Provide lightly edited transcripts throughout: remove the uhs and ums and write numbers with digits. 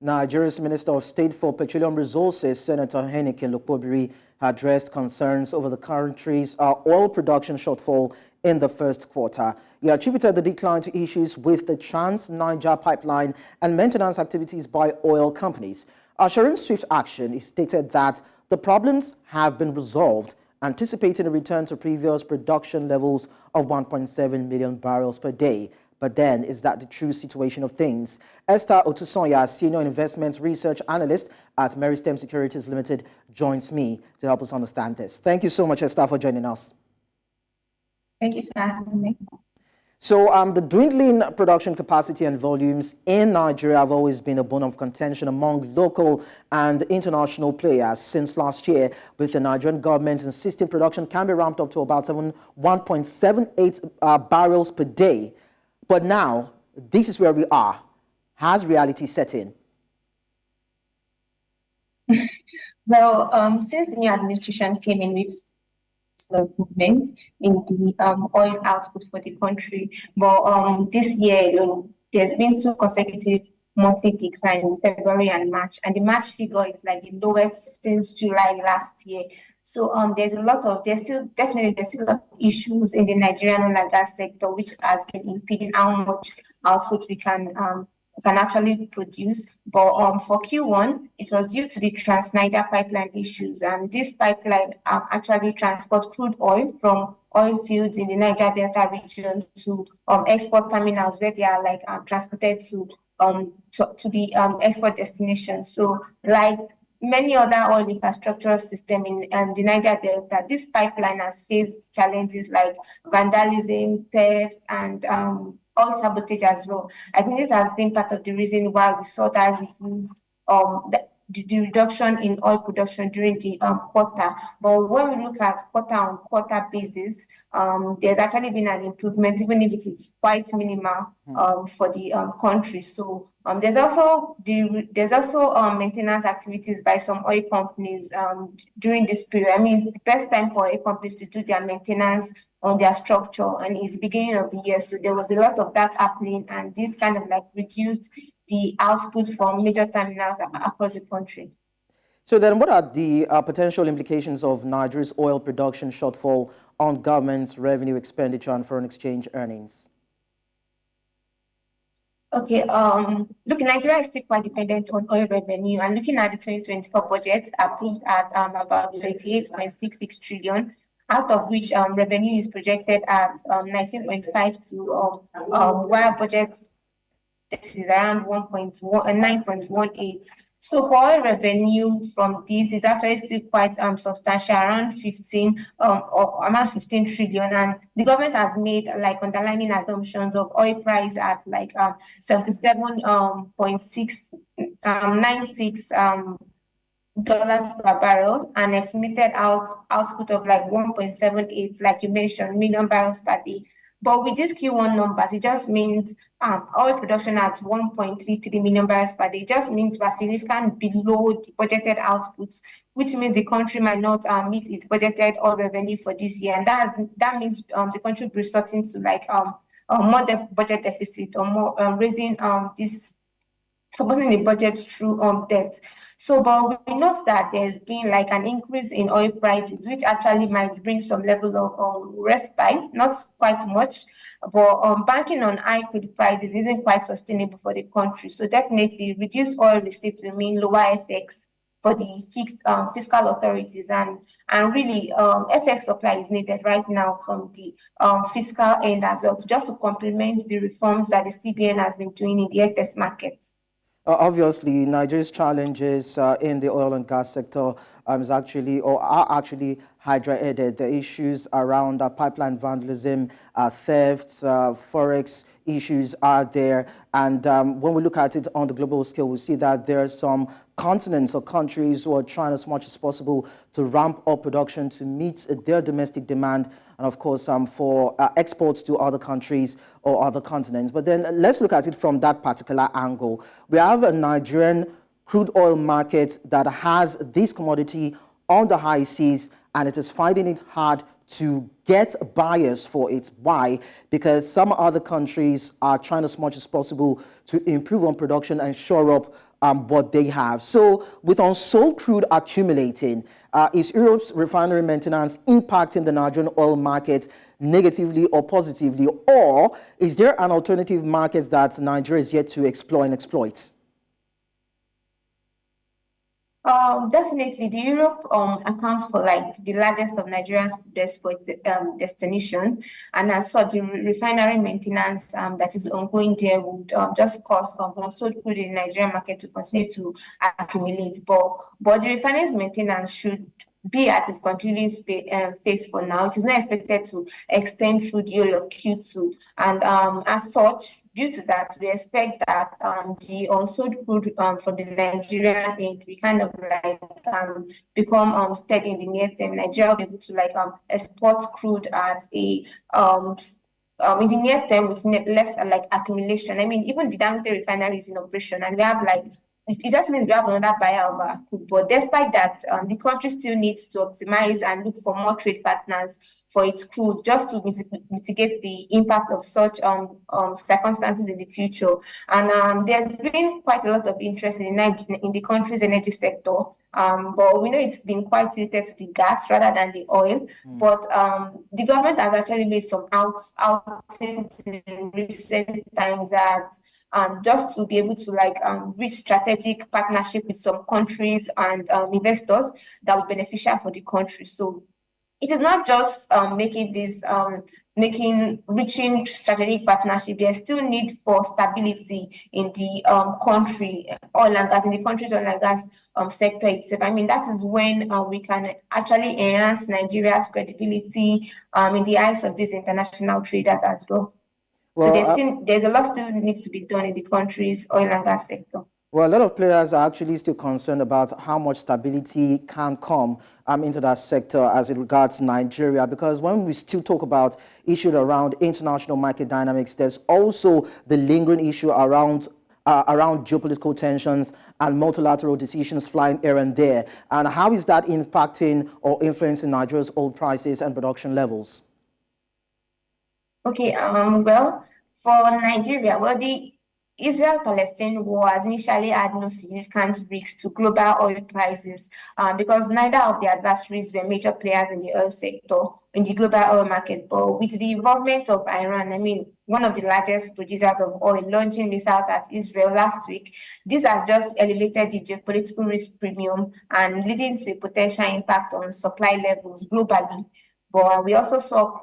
Nigeria's Minister of State for Petroleum Resources, Senator Heineken Lokpobiri, addressed concerns over the country's oil production shortfall in the first quarter. He attributed the decline to issues with the Trans-Niger pipeline and maintenance activities by oil companies. Assuring swift action, he stated that the problems have been resolved, anticipating a return to previous production levels of 1.7 million barrels per day. But then, is that the true situation of things? Esther Otusanya, Senior Investment Research Analyst at Meristem Securities Limited, joins me to help us understand this. Thank you so much, Esther, for joining us. Thank you for having me. So the dwindling production capacity and volumes in Nigeria have always been a bone of contention among local and international players since last year, with the Nigerian government insisting production can be ramped up to about 1.78 barrels per day. But now, this is where we are. Has reality set in? Well, since the new administration came in, we've seen improvements in the oil output for the country. But this year alone, there's been 2 consecutive monthly declines in February and March, and the March figure is like the lowest since July last year. So there's still a lot of issues in the Nigerian oil and gas sector, which has been impeding how much output we can actually produce. But for Q1, it was due to the Trans-Niger pipeline issues, and this pipeline actually transport crude oil from oil fields in the Niger Delta region to export terminals where they are like transported to the export destination. So like many other oil infrastructure system in the Niger Delta, this pipeline has faced challenges like vandalism, theft, and oil sabotage as well. I think this has been part of the reason why we saw that the reduction in oil production during the quarter. But when we look at quarter-on-quarter basis, there's actually been an improvement, even if it is quite minimal for the country. So there's also maintenance activities by some oil companies during this period. I mean, it's the best time for oil companies to do their maintenance on their structure, and it's the beginning of the year, so there was a lot of that happening, and this kind of like reduced the output from major terminals across the country. So then what are the potential implications of Nigeria's oil production shortfall on government's revenue expenditure and foreign exchange earnings? Okay, look, Nigeria is still quite dependent on oil revenue, and looking at the 2024 budget approved at about 28.66 trillion, out of which revenue is projected at 19.5 to while budget is around 9.18. So for oil revenue from this is actually still quite substantial, around 15 trillion, and the government has made like underlying assumptions of oil price at like 77.696 dollars per barrel, and estimated output of like 1.78, like you mentioned, million barrels per day. But with these Q1 numbers, it just means oil production at 1.33 million barrels per day. It just means we're significantly below the budgeted outputs, which means the country might not meet its budgeted oil revenue for this year, and that means the country will be resorting to like more budget deficit, or more raising this, supporting the budget through debt. So, but we note that there's been like an increase in oil prices, which actually might bring some level of respite, not quite much, but banking on high crude prices isn't quite sustainable for the country. So definitely reduced oil receipts will mean lower FX for the fiscal authorities, and really FX supply is needed right now from the fiscal end as well, just to complement the reforms that the CBN has been doing in the FS markets. Obviously, Nigeria's challenges in the oil and gas sector are actually hydra-headed. The issues around pipeline vandalism, theft, forex issues are there. And when we look at it on the global scale, we see that there are some continents or countries who are trying as much as possible to ramp up production to meet their domestic demand, and of course for exports to other countries or other continents. But then let's look at it from that particular angle. We have a Nigerian crude oil market that has this commodity on the high seas, and it is finding it hard to get buyers for it. Why? Because some other countries are trying as much as possible to improve on production and shore up what they have. So with unsold crude accumulating, is Europe's refinery maintenance impacting the Nigerian oil market negatively or positively, or is there an alternative market that Nigeria is yet to explore and exploit? Definitely, the Europe accounts for like the largest of Nigeria's food export destination, and as such, the refinery maintenance that is ongoing there would just cause unsold crude in the Nigerian market to continue to accumulate. But the refinery's maintenance should be at its continuing phase for now. It is not expected to extend through the whole of Q2, and as such, due to that, we expect that the unsold crude for the Nigerian aid we kind of like become steady in the near term. Nigeria will be able to like export crude at a in the near term with less like accumulation. I mean, even the Dangote refinery is in operation, and we have like it just means we have another buyer of our crude. But despite that, the country still needs to optimize and look for more trade partners for its crude, just to mitigate the impact of such circumstances in the future. And there's been quite a lot of interest in the country's energy sector. But we know it's been quite tilted to the gas rather than the oil. But the government has actually made some outings in recent times that just to be able to like reach strategic partnership with some countries and investors that will be beneficial for the country. So it is not just reaching strategic partnership. There's still need for stability in the country oil and gas in the country's oil and gas sector itself. I mean, that is when we can actually enhance Nigeria's credibility in the eyes of these international traders as well. So there's a lot still needs to be done in the country's oil and gas sector. Well, a lot of players are actually still concerned about how much stability can come into that sector as it regards Nigeria, because when we still talk about issues around international market dynamics, there's also the lingering issue around geopolitical tensions and multilateral decisions flying here and there. And how is that impacting or influencing Nigeria's oil prices and production levels? Okay, well, for Nigeria, well, the Israel-Palestine war has initially had no significant risks to global oil prices because neither of the adversaries were major players in the oil sector, in the global oil market. But with the involvement of Iran, I mean, one of the largest producers of oil, launching missiles at Israel last week, this has just elevated the geopolitical risk premium and leading to a potential impact on supply levels globally. But we also saw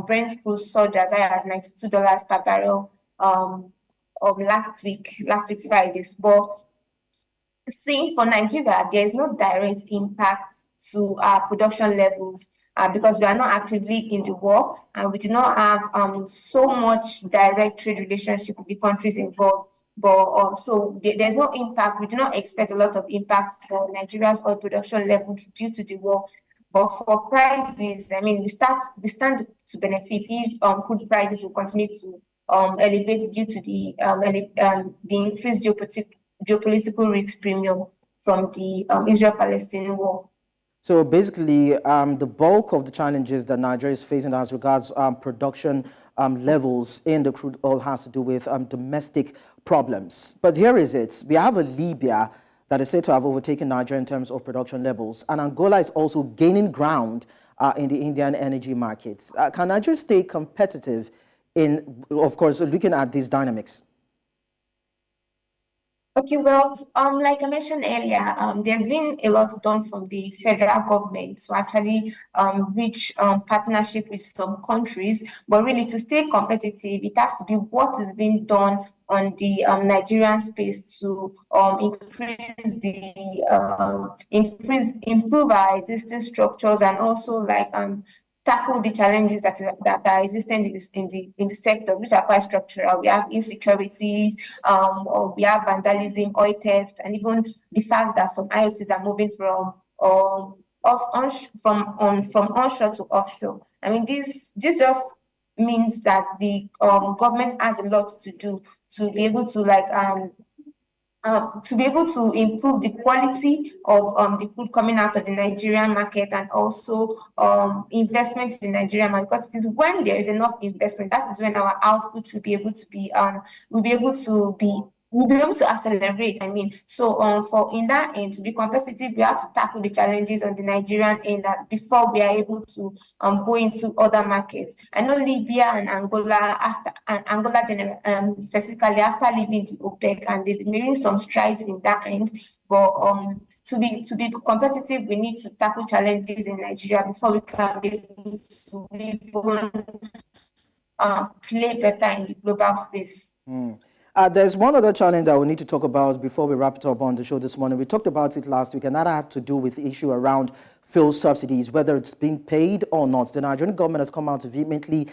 Brent crude surge as high as $92 per barrel last week Friday. But seeing for Nigeria, there is no direct impact to our production levels because we are not actively in the war and we do not have so much direct trade relationship with the countries involved. But so there's no impact. We do not expect a lot of impact for Nigeria's oil production level due to the war. But for prices, I mean, we stand to benefit if crude prices will continue to elevate due to the increased geopolitical risk premium from the Israel-Palestinian war. So basically, the bulk of the challenges that Nigeria is facing as regards production levels in the crude oil has to do with domestic problems. But here is it. We have a Libya that is said to have overtaken Nigeria in terms of production levels. And Angola is also gaining ground in the Indian energy markets. Can Nigeria stay competitive in, of course, looking at these dynamics? Okay, well, like I mentioned earlier, there's been a lot done from the federal government to actually reach partnership with some countries, but really to stay competitive, it has to be what is being done on the Nigerian space to improve our existing structures and also like tackle the challenges that are existing in the sector, which are quite structural. We have insecurities, or we have vandalism, oil theft, and even the fact that some IOCs are moving from onshore to offshore. I mean, this just means that the government has a lot to do to be able to like improve the quality of the food coming out of the Nigerian market and also investments in the Nigerian market. Because it is when there is enough investment, that is when our output will be able to be we'll be able to accelerate. I mean, so for in that end, to be competitive, we have to tackle the challenges on the Nigerian end that before we are able to go into other markets. I know Libya and Angola specifically after leaving the OPEC, and they've been making some strides in that end. But to be competitive, we need to tackle challenges in Nigeria before we can be able to even play better in the global space. There's one other challenge that we need to talk about before we wrap it up on the show this morning. We talked about it last week, and that had to do with the issue around fuel subsidies, whether it's being paid or not. The Nigerian government has come out to vehemently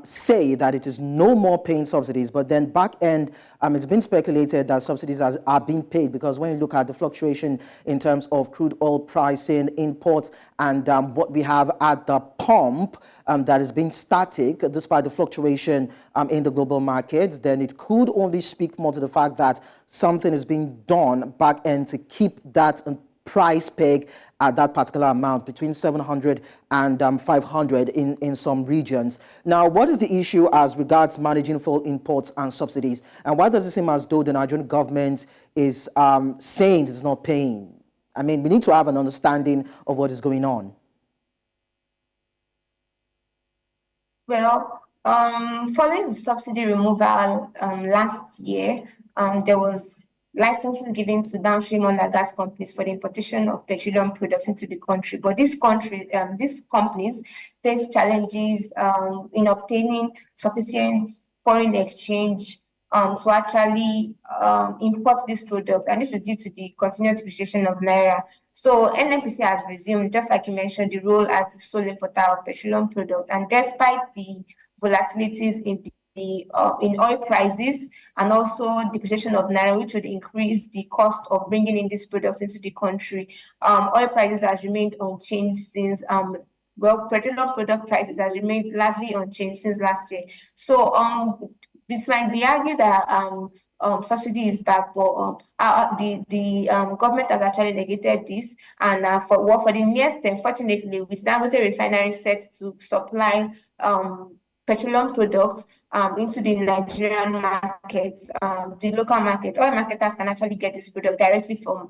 say that it is no more paying subsidies, but then back end, it's been speculated that subsidies are being paid, because when you look at the fluctuation in terms of crude oil pricing, imports, and what we have at the pump that has been static despite the fluctuation in the global markets, then it could only speak more to the fact that something is being done back end to keep that price peg at that particular amount between 700 and 500 in some regions. Now, what is the issue as regards managing fuel imports and subsidies? And why does it seem as though the Nigerian government is saying it's not paying? I mean, we need to have an understanding of what is going on. Well, following the subsidy removal last year, there was licensing given to downstream oil and gas companies for the importation of petroleum products into the country. But these companies face challenges in obtaining sufficient foreign exchange to actually import these products, and this is due to the continued depreciation of Naira. So NNPC has resumed, just like you mentioned, the role as the sole importer of petroleum products, and despite the volatilities in oil prices and also depreciation of Naira, which would increase the cost of bringing in these products into the country, oil prices has remained unchanged since petroleum product prices has remained largely unchanged since last year. So it might be argued that subsidy is back, but the government has actually negated this, and for the near term, fortunately, with Dangote refinery set to supply petroleum products into the Nigerian markets, the local market, oil marketers can actually get this product directly from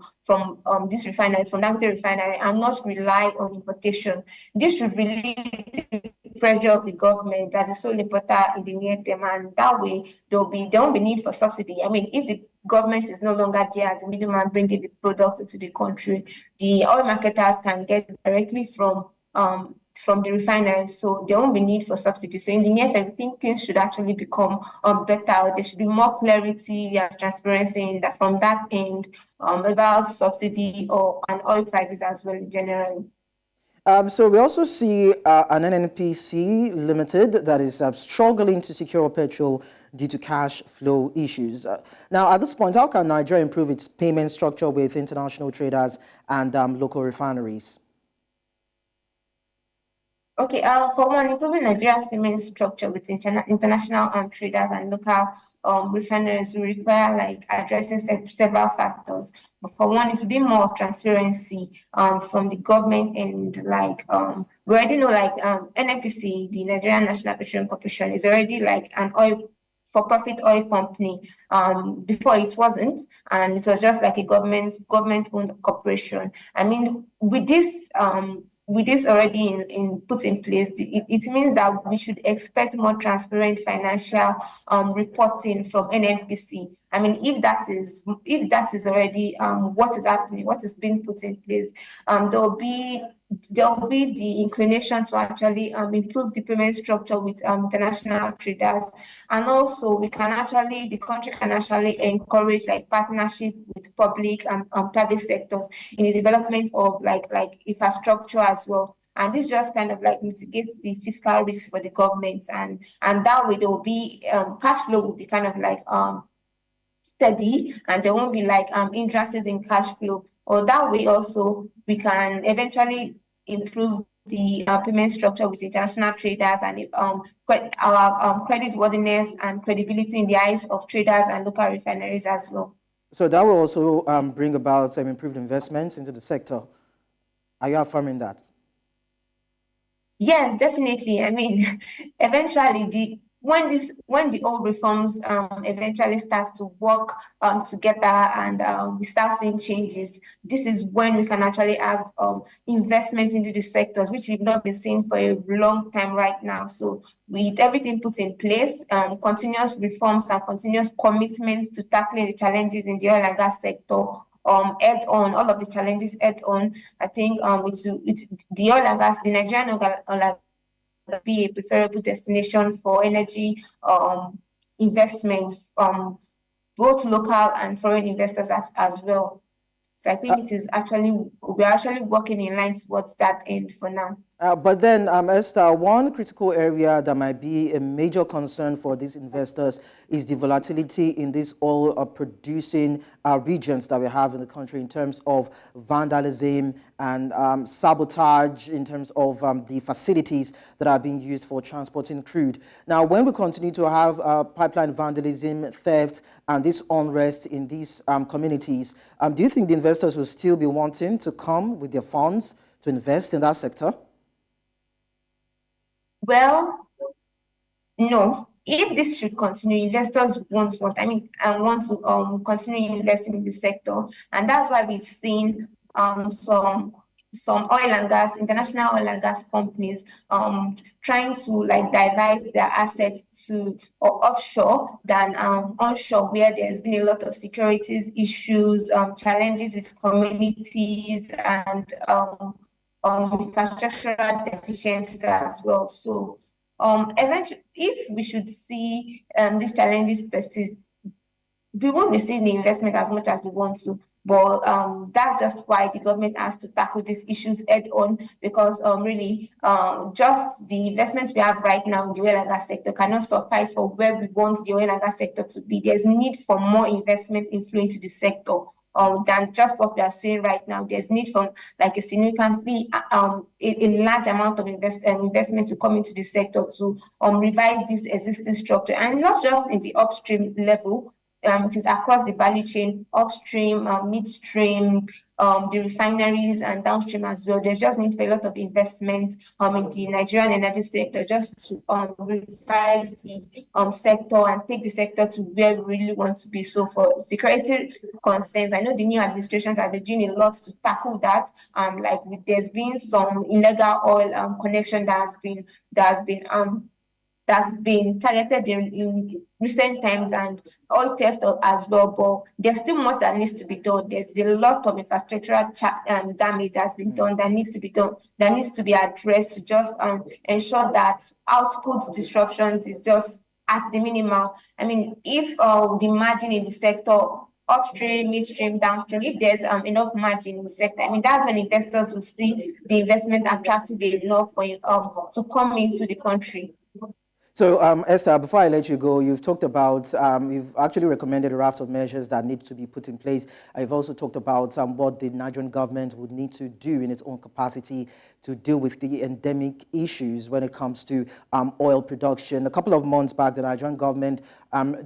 this refinery, from Dangote refinery, and not rely on importation. This should relieve the pressure of the government as a sole importer in the near term, and that way there won't be need for subsidy. I mean, if the government is no longer there as a middleman bringing the product into the country, the oil marketers can get directly from the refinery, so there won't be need for subsidy. So in the near term, I think things should actually become better. There should be more clarity and transparency in that, from that end, about subsidy and oil prices as well generally. So we also see an NNPC Limited that is struggling to secure petrol due to cash flow issues. Now, at this point, how can Nigeria improve its payment structure with international traders and local refineries? Okay, for one, improving Nigeria's payment structure with international traders and local refineries will require like addressing several factors. But for one, it will be more transparency from the government, and like we already know, like NNPC, the Nigerian National Petroleum Corporation, is already like an for-profit oil company. Before it wasn't, and it was just like a government-owned corporation. I mean, with this already put in place, it means that we should expect more transparent financial reporting from NNPC. I mean, if that is already what is happening, what is being put in place, there will be the inclination to actually improve the payment structure with international traders, and also the country can actually encourage like partnership with public and private sectors in the development of like infrastructure as well. And this just kind of like mitigates the fiscal risk for the government, and that way there will be cash flow will be kind of like steady, and there won't be like hindrances in cash flow. Or that way also we can eventually improve the payment structure with international traders, and our credit worthiness and credibility in the eyes of traders and local refineries as well. So that will also bring about some improved investments into the sector. Are you affirming that? Yes, definitely. I mean, eventually when the oil reforms eventually starts to work together and we start seeing changes, this is when we can actually have investment into the sectors, which we've not been seeing for a long time right now. So with everything put in place, continuous reforms and continuous commitments to tackling the challenges in the oil and gas sector, head on, all of the challenges head on, I think with the oil and gas, the Nigerian oil and gas be a preferable destination for energy investment from both local and foreign investors as well. So I think we're actually working in line towards that end for now. But then, Esther, one critical area that might be a major concern for these investors is the volatility in these oil producing regions that we have in the country in terms of vandalism and sabotage in terms of the facilities that are being used for transporting crude. Now, when we continue to have pipeline vandalism, theft, and this unrest in these communities, do you think the investors will still be wanting to come with their funds to invest in that sector? Well, no. If this should continue, investors want to continue investing in the sector, and that's why we've seen some oil and gas, international oil and gas companies trying to like divert their assets to offshore than onshore, where there's been a lot of securities issues, challenges with communities, and infrastructural deficiencies as well. So eventually, if we should see these challenges persist, we won't receive the investment as much as we want to. But that's just why the government has to tackle these issues head on, because really just the investment we have right now in the oil and gas sector cannot suffice for where we want the oil and gas sector to be. There's need for more investment inflow into the sector. Than just what we are seeing right now. There's need for like a significantly a large amount of investment to come into the sector to revive this existing structure, and not just in the upstream level. It is across the value chain, upstream, midstream, the refineries, and downstream as well. There's just need for a lot of investment in the Nigerian energy sector just to revive the sector and take the sector to where we really want to be. So for security concerns, I know the new administrations have been doing a lot to tackle that. There's been some illegal oil connection that's been targeted in recent times, and oil theft as well, but there's still much that needs to be done. There's a lot of infrastructural damage that's been done that needs to be done, that needs to be addressed to just ensure that output disruptions is just at the minimal. I mean, if the margin in the sector, upstream, midstream, downstream, if there's enough margin in the sector, I mean, that's when investors will see the investment attractive enough for to come into the country. So, Esther, before I let you go, you've talked about, you've actually recommended a raft of measures that need to be put in place. I've also talked about what the Nigerian government would need to do in its own capacity to deal with the endemic issues when it comes to oil production. A couple of months back, the Nigerian government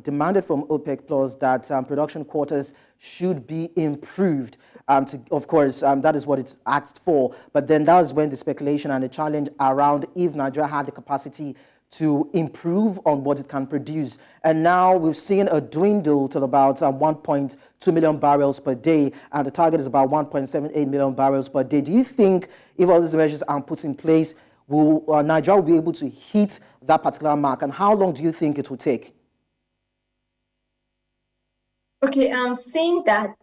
demanded from OPEC Plus that production quotas should be improved. Of course, that is what it's asked for. But then that was when the speculation and the challenge around if Nigeria had the capacity to improve on what it can produce. And now we've seen a dwindle to about 1.2 million barrels per day, and the target is about 1.78 million barrels per day. Do you think if all these measures are put in place, will Nigeria be able to hit that particular mark, and how long do you think it will take? Okay, I'm saying that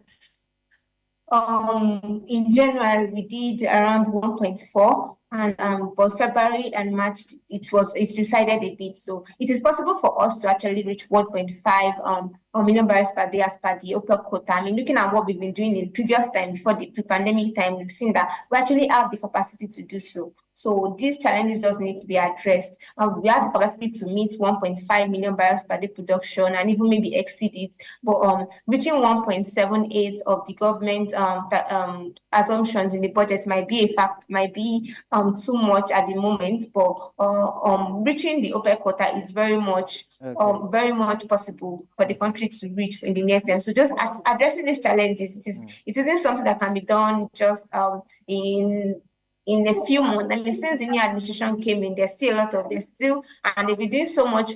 in January we did around 1.4, and but February and March it's decided a bit. So it is possible for us to actually reach 1.5 million barrels per day as per the OPEC quota. I mean, looking at what we've been doing in previous time, before the pre-pandemic time, we've seen that we actually have the capacity to do so. So these challenges just need to be addressed. We have the capacity to meet 1.5 million barrels per day production and even maybe exceed it. But reaching 1.78 of the government assumptions in the budget might be too much at the moment. But reaching the OPEC quota is very much possible for the country to reach in the near term. So just addressing these challenges, it isn't something that can be done just in in a few months. I mean, since the new administration came in, and they've been doing so much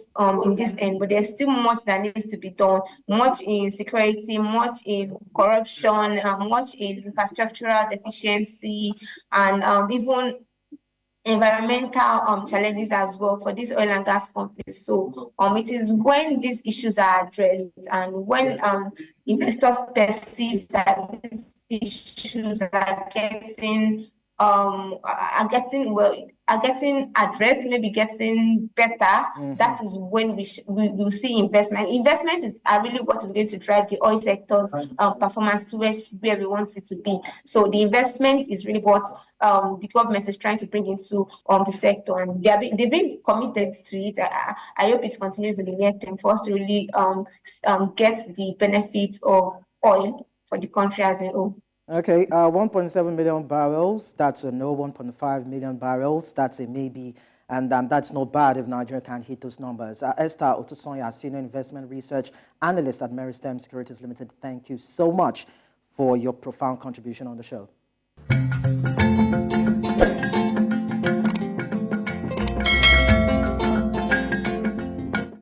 in this end, but there's still much that needs to be done, much in security, much in corruption, much in infrastructural deficiency, and even environmental challenges as well for these oil and gas companies. So it is when these issues are addressed and when investors perceive that these issues are getting addressed, maybe getting better. That is when we will see investment. Are really what is going to drive the oil sector's performance towards where we want it to be. So the investment is really what the government is trying to bring into the sector, and they've been committed to it. I hope it continues in the near term for us to really get the benefits of oil for the country as a whole. Okay, 1.7 million barrels, that's a no. 1.5 million barrels, that's a maybe. And that's not bad if Nigeria can hit those numbers. Esther Otusanya, Senior Investment Research Analyst at Meristem Securities Limited, thank you so much for your profound contribution on the show.